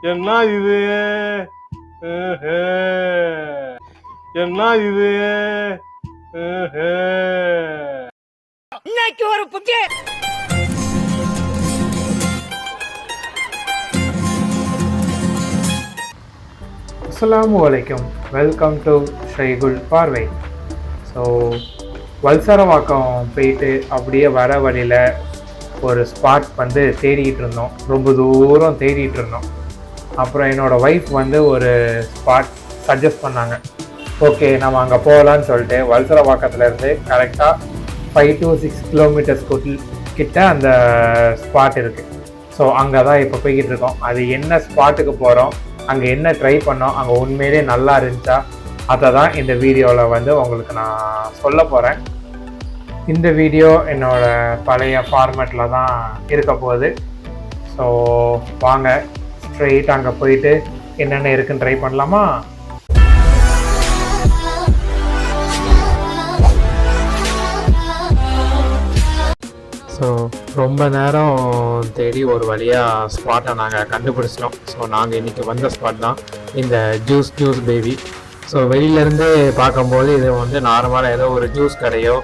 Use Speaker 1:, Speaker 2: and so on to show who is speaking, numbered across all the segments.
Speaker 1: என்ன இது? ஆஹா. என்ன இது? ஆஹா.
Speaker 2: இன்னைக்கு ஒரு புதிய
Speaker 3: அஸ்ஸலாமு அலைக்கும். வெல்கம் டு ஷைகுல் பார்வை. ஸோ வல்சரவாக்கம் போயிட்டு அப்படியே வர வழியில் ஒரு ஸ்பாட் வந்து தேடிட்டு இருந்தோம். ரொம்ப தூரம் தேடிட்டு இருந்தோம். அப்புறம் என்னோடய ஒய்ஃப் வந்து ஒரு ஸ்பாட் சஜஸ்ட் பண்ணாங்க. ஓகே, நம்ம அங்கே போகலான்னு சொல்லிட்டு வல்சரவாக்கத்துலேருந்து கரெக்டாக 5 to 6 கிலோமீட்டர்ஸ் கிட்ட அந்த ஸ்பாட் இருக்குது. ஸோ அங்கே தான் இப்போ போய்கிட்டு இருக்கோம். அது என்ன ஸ்பாட்டுக்கு போகிறோம், அங்கே என்ன ட்ரை பண்ணோம், அங்கே உண்மையிலே நல்லா இருந்துச்சா, அதை தான் இந்த வீடியோவில் வந்து உங்களுக்கு நான் சொல்ல போகிறேன். இந்த வீடியோ என்னோடய பழைய ஃபார்மேட்டில் தான் இருக்க போகுது. ஸோ வாங்க ஸ்ட்ரெயிட் அங்கே போயிட்டு என்னென்ன இருக்குன்னு ட்ரை பண்ணலாமா? ஸோ ரொம்ப நேரம் தேடி ஒரு வழியாக ஸ்பாட்டை நாங்கள் கண்டுபிடிச்சிட்டோம். ஸோ நாங்கள் இன்றைக்கி வந்த ஸ்பாட் தான் இந்த ஜூஸ் பேபி. ஸோ வெளியிலேருந்து பார்க்கும்போது இது வந்து நார்மலாக ஏதோ ஒரு ஜூஸ் கடையோ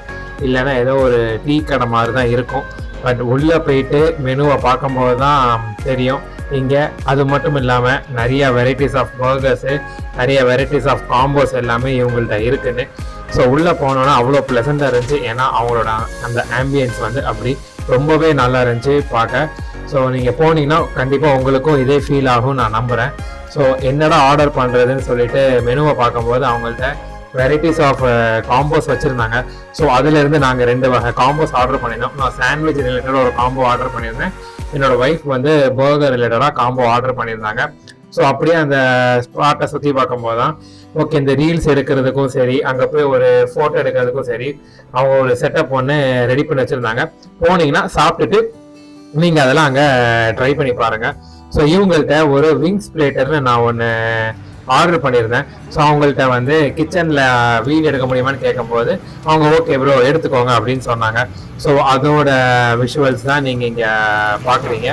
Speaker 3: இல்லைன்னா ஏதோ ஒரு டீ கடை மாதிரி தான் இருக்கும். பட் உள்ளே போயிட்டு மெனுவை பார்க்கும்போது தான் தெரியும் இங்கே அது மட்டும் இல்லாமல் நிறைய வெரைட்டிஸ் ஆஃப் பர்கர்ஸு, நிறைய வெரைட்டிஸ் ஆஃப் காம்போஸ் எல்லாமே இவங்கள்ட்ட இருக்குன்னு. ஸோ உள்ளே போனோன்னா அவ்வளோ ப்ளசண்ட்டாக இருந்துச்சு. ஏன்னா அவங்களோட அந்த ஆம்பியன்ஸ் வந்து அப்படி ரொம்பவே நல்லா இருந்துச்சு பார்க்க. ஸோ நீங்கள் போனீங்கன்னா கண்டிப்பாக உங்களுக்கும் இதே ஃபீல் ஆகும் நான் நம்புகிறேன். ஸோ என்னடா ஆர்டர் பண்ணுறதுன்னு சொல்லிட்டு மெனுவை பார்க்கும்போது அவங்கள்ட்ட வெரைட்டிஸ் ஆஃப் காம்போஸ் வச்சுருந்தாங்க. ஸோ அதிலேருந்து நாங்கள் 2 வகை காம்போஸ் ஆர்டர் பண்ணியிருந்தோம். நான் சாண்ட்விச் ரிலேட்டடாக ஒரு காம்போ ஆர்டர் பண்ணியிருந்தேன். என்னோடய ஒய்ஃப் வந்து பர்கர் ரிலேட்டடாக காம்போ ஆர்டர் பண்ணியிருந்தாங்க. ஸோ அப்படியே அந்த ஸ்பாட்டை சுற்றி பார்க்கும்போது தான் ஓகே, இந்த ரீல்ஸ் எடுக்கிறதுக்கும் சரி, அங்கே போய் ஒரு ஃபோட்டோ எடுக்கிறதுக்கும் சரி, அவங்க ஒரு செட்டப் ஒன்று ரெடி பண்ணி வச்சுருந்தாங்க. போனீங்கன்னா சாப்பிட்டுட்டு நீங்கள் அதெல்லாம் அங்கே ட்ரை பண்ணி பாருங்கள். ஸோ இவங்கள்ட்ட ஒரு விங்ஸ் பிளேட்டர்னு நான் ஒன்று ஆர்டர் பண்ணியிருந்தேன். ஸோ அவங்கள்ட்ட வந்து கிச்சனில் வீடியோ எடுக்க முடியுமான்னு கேட்கும்போது அவங்க ஓகே ப்ரோ எடுத்துக்கோங்க அப்படின்னு சொன்னாங்க. ஸோ அதோட விஷுவல்ஸ் தான் நீங்கள் இங்கே பார்க்குறீங்க.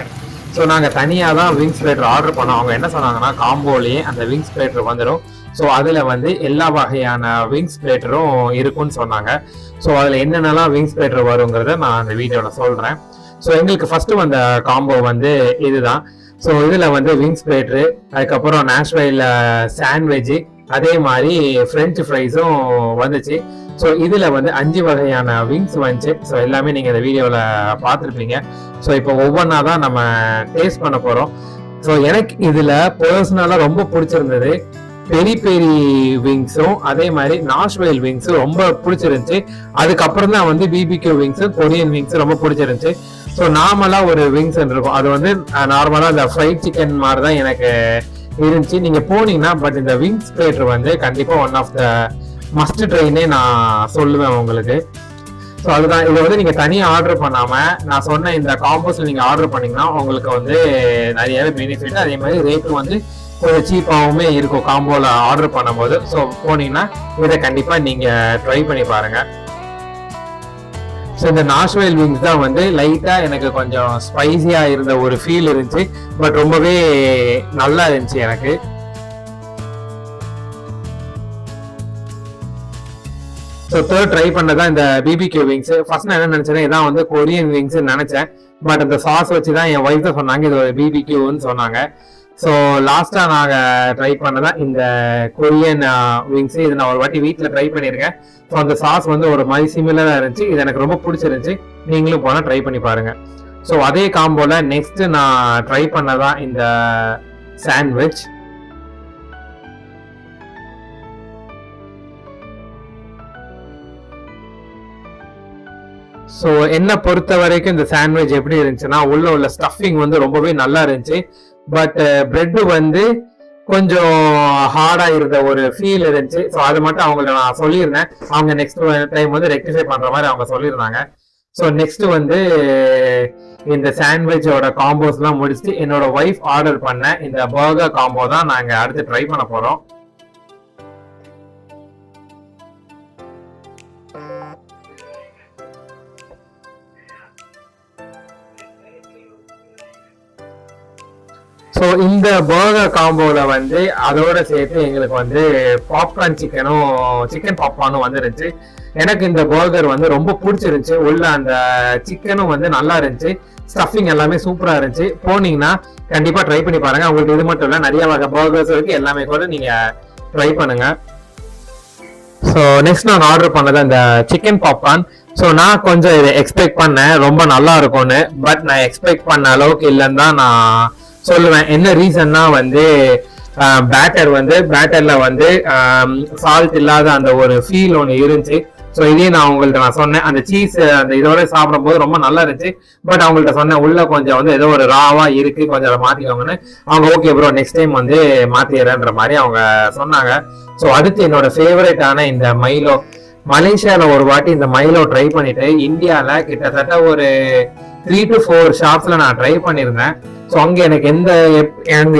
Speaker 3: ஸோ நாங்கள் தனியாக தான் விங்ஸ் பிளேட்டர் ஆர்டர் பண்ணோம். அவங்க என்ன சொன்னாங்கன்னா காம்போலேயே அந்த விங்ஸ் பிளேட்டர் வந்துடும். ஸோ அதில் வந்து எல்லா வகையான விங்ஸ் பிளேட்டரும் இருக்குன்னு சொன்னாங்க. ஸோ அதில் என்னென்னலாம் விங்ஸ் பிளேட்டர் வருங்கிறத நான் அந்த வீடியோவில் சொல்கிறேன். ஸோ எங்களுக்கு ஃபஸ்ட்டு வந்த காம்போ வந்து இதுதான். ஸோ இதில் வந்து விங்ஸ் பிளேட்ரு, அதுக்கப்புறம் நேஷ்வைல் சாண்ட்விட்ஜு, அதே மாதிரி ஃப்ரெஞ்சு ஃப்ரைஸும் வந்துச்சு. ஸோ இதில் வந்து 5 வகையான விங்ஸ் வந்துச்சு. ஸோ எல்லாமே நீங்கள் இந்த வீடியோவில் பார்த்துருப்பீங்க. ஸோ இப்போ ஒவ்வொன்றா தான் நம்ம டேஸ்ட் பண்ண போகிறோம். ஸோ எனக்கு இதில் பர்சனலாக ரொம்ப பிடிச்சிருந்தது பெரி பெரி விங்ஸும் அதே மாதிரி நாஷ்வைல் விங்ஸும் ரொம்ப பிடிச்சிருந்துச்சு. அதுக்கப்புறம் தான் வந்து பிபிக்யூ விங்ஸும் கொரியன் விங்ஸும் ரொம்ப பிடிச்சிருந்துச்சு. ஸோ நார்மலாக ஒரு விங்ஸ் இருக்கும், அது வந்து நார்மலாக இந்த ஃப்ரைட் சிக்கன் மாதிரி தான் எனக்கு இருந்துச்சு. நீங்கள் போனீங்கன்னா பட் இந்த விங்ஸ் பிளேட்டர் வந்து கண்டிப்பாக ஒன் ஆஃப் த மஸ்ட் ட்ரைனே நான் சொல்லுவேன் உங்களுக்கு. ஸோ அதுதான், இதை வந்து நீங்கள் தனியாக ஆர்டர் பண்ணாமல் நான் சொன்ன இந்த காம்போஸில் நீங்கள் ஆர்டர் பண்ணிங்கன்னா உங்களுக்கு வந்து நிறையவே பெனிஃபிட், அதே மாதிரி ரேட்டும் வந்து கொஞ்சம் சீப்பாகவுமே இருக்கும் காம்போவில் ஆர்டர் பண்ணும்போது. ஸோ போனீங்கன்னா இதை கண்டிப்பாக நீங்கள் ட்ரை பண்ணி பாருங்கள். ஸோ இந்த நாஷ்வைல் விங்ஸ் தான் வந்து லைட்டாக எனக்கு கொஞ்சம் ஸ்பைசியாக இருந்த ஒரு ஃபீல் இருந்துச்சு. பட் ரொம்பவே நல்லா இருந்துச்சு எனக்கு. ஸோ தேர்ட் ட்ரை பண்ணதான் இந்த பிபிக்யூ விங்ஸ். ஃபர்ஸ்ட் நான் என்ன நினச்சேன்னா இதான் வந்து கொரியன் விங்ஸ் நினச்சேன். பட் அந்த சாஸ் வச்சு தான் என் ஒய்ஃப் தான் சொன்னாங்க இது ஒரு பிபிக்யூன்னு சொன்னாங்க. ஸோ லாஸ்ட்டாக நாங்கள் ட்ரை பண்ணதான் இந்த கொரியன் விங்ஸ். இது நான் ஒரு வாட்டி வீட்டில் ட்ரை பண்ணியிருக்கேன். ஸோ அந்த சாஸ் வந்து ஒரு மாதிரி சிமிலராக இருந்துச்சு. இது எனக்கு ரொம்ப பிடிச்சிருந்துச்சு. நீங்களும் போனால் ட்ரை பண்ணி பாருங்கள். ஸோ அதே காம்போல நெக்ஸ்ட் நான் ட்ரை பண்ணதான் இந்த சாண்ட்விச். ஸோ என்னை பொறுத்த வரைக்கும் இந்த சாண்ட்விச் எப்படி இருந்துச்சுன்னா உள்ள ஸ்டஃபிங் வந்து ரொம்பவே நல்லா இருந்துச்சு. பட் பிரெட்டு வந்து கொஞ்சம் ஹார்டா இருந்த ஒரு ஃபீல் இருந்துச்சு. ஸோ அது மட்டும் அவங்கள்ட்ட நான் சொல்லியிருந்தேன். அவங்க நெக்ஸ்ட் டைம் வந்து ரெக்டிஃபை பண்ற மாதிரி அவங்க சொல்லியிருந்தாங்க. ஸோ நெக்ஸ்ட் வந்து இந்த சாண்ட்விச்சோட காம்போஸ்லாம் முடிச்சுட்டு என்னோட ஒய்ஃப் ஆர்டர் பண்ண இந்த பர்கர் காம்போ தான் நாங்கள் அடுத்து ட்ரை பண்ண போறோம். ஸோ ஸோ இந்த பர்கர் காம்போவில் வந்து அதோட சேர்த்து எங்களுக்கு வந்து பாப்கார்ன் சிக்கன் பாப்கார்னும் வந்துருந்துச்சு. எனக்கு இந்த பர்கர் வந்து ரொம்ப பிடிச்சிருந்துச்சு. உள்ள அந்த சிக்கனும் வந்து நல்லா இருந்துச்சு, ஸ்டஃபிங் எல்லாமே சூப்பராக இருந்துச்சு. போனீங்கன்னா கண்டிப்பாக ட்ரை பண்ணி பாருங்க. உங்களுக்கு இது மட்டும் இல்லை, நிறைய வகை பர்கர்ஸ் இருக்கு, எல்லாமே கூட நீங்கள் ட்ரை பண்ணுங்க. ஸோ நெக்ஸ்ட் நான் ஆர்டர் பண்ணது அந்த சிக்கன் பாப்கார்ன். ஸோ நான் கொஞ்சம் இதை எக்ஸ்பெக்ட் பண்ணேன் ரொம்ப நல்லா இருக்கும்னு. பட் நான் எக்ஸ்பெக்ட் பண்ண அளவுக்கு இல்லைன்னு தான் நான் சொல்லுவேன். என்ன ரீசன்னா வந்து பேட்டர்ல வந்து சால்ட் இல்லாத அந்த ஒரு ஃபீல் ஒன்று இருந்துச்சு. ஸோ இதே நான் சொன்னேன், அந்த சீஸ் அந்த இதோட சாப்பிடும் போது ரொம்ப நல்லா இருந்துச்சு. பட் அவங்கள்ட்ட சொன்னேன் உள்ள கொஞ்சம் வந்து ஏதோ ஒரு ராவா இருக்கு, கொஞ்சம் அதை மாத்திக்கோங்கன்னு. அவங்க ஓகே ப்ரோ நெக்ஸ்ட் டைம் வந்து மாத்திடுறேன்ற மாதிரி அவங்க சொன்னாங்க. ஸோ அடுத்து என்னோட ஃபேவரட்டான இந்த மைலோ, மலேசியால ஒரு வாட்டி இந்த மைலோ ட்ரை பண்ணிட்டு இந்தியால கிட்டத்தட்ட ஒரு 3 to 4 ஷாப்ஸ்ல நான் ட்ரை பண்ணியிருந்தேன். ஸோ அங்க எனக்கு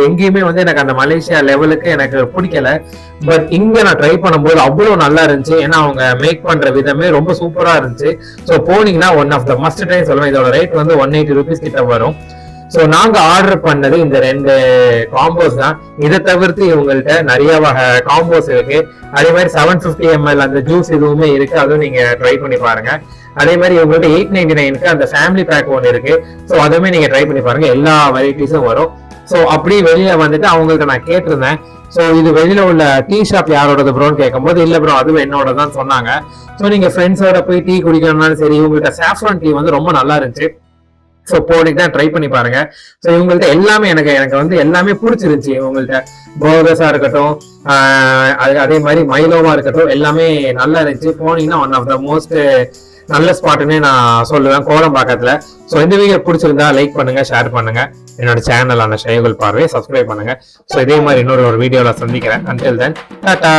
Speaker 3: எங்கேயுமே வந்து எனக்கு அந்த மலேசியா லெவலுக்கு எனக்கு பிடிக்கல. பட் இங்க நான் ட்ரை பண்ணும்போது அவ்வளோ நல்லா இருந்துச்சு. ஏன்னா அவங்க மேக் பண்ற விதமே ரொம்ப சூப்பரா இருந்துச்சு. ஸோ போனீங்கன்னா one of the must try சொல்லுவேன். இதோட ரேட் வந்து 180 rupees கிட்ட வரும். ஸோ நாங்க ஆர்டர் பண்ணது இந்த 2 காம்போஸ் தான். இதை தவிர்த்து இவங்கள்ட்ட நிறைய வகை காம்போஸ் இருக்கு. அதே மாதிரி 750 ml அந்த ஜூஸ் இதுவுமே இருக்கு, அதுவும் நீங்க ட்ரை பண்ணி பாருங்க. அதே மாதிரி இவங்கள்ட்ட 899க்கு அந்த ஃபேமிலி பேக் ஒன்று இருக்கு. ஸோ அதுவுமே நீங்க ட்ரை பண்ணி பாருங்க, எல்லா வெரைட்டிஸும் வரும். ஸோ அப்படி வெளியே வந்துட்டு அவங்கள்ட்ட நான் கேட்டிருந்தேன், ஸோ இது வெளியில உள்ள டீ ஷாப் யாரோடது ப்ரோன்னு கேட்கும்போது இல்லை ப்ரோ அதுவும் என்னோட தான் சொன்னாங்க. ஸோ நீங்க ஃப்ரெண்ட்ஸோட போய் டீ குடிக்கணும்னாலும் சரி, இவங்கள்ட்ட சாஃப்ரான் டீ வந்து ரொம்ப நல்லா இருந்துச்சு. ஸோ போனீங்கன்னா ட்ரை பண்ணி பாருங்க. ஸோ இவங்கள்ட்ட எல்லாமே எனக்கு வந்து எல்லாமே பிடிச்சிருந்துச்சு. இவங்கள்ட்ட பர்கர்ஸா இருக்கட்டும், அதே மாதிரி மைலோவா இருக்கட்டும், எல்லாமே நல்லா இருந்துச்சு. போனீங்கன்னா ஒன் ஆஃப் த மோஸ்ட் நல்ல ஸ்பாட்டுன்னே நான் சொல்லுவேன் கோடம்பாக்கத்துல. ஸோ இந்த வீடியோ பிடிச்சிருந்தா லைக் பண்ணுங்க, ஷேர் பண்ணுங்க. என்னோட சேனலான ஷைகுல் பார்வை சப்ஸ்கிரைப் பண்ணுங்க. ஸோ இதே மாதிரி இன்னொரு வீடியோல சந்திக்கிறேன். until then Tata.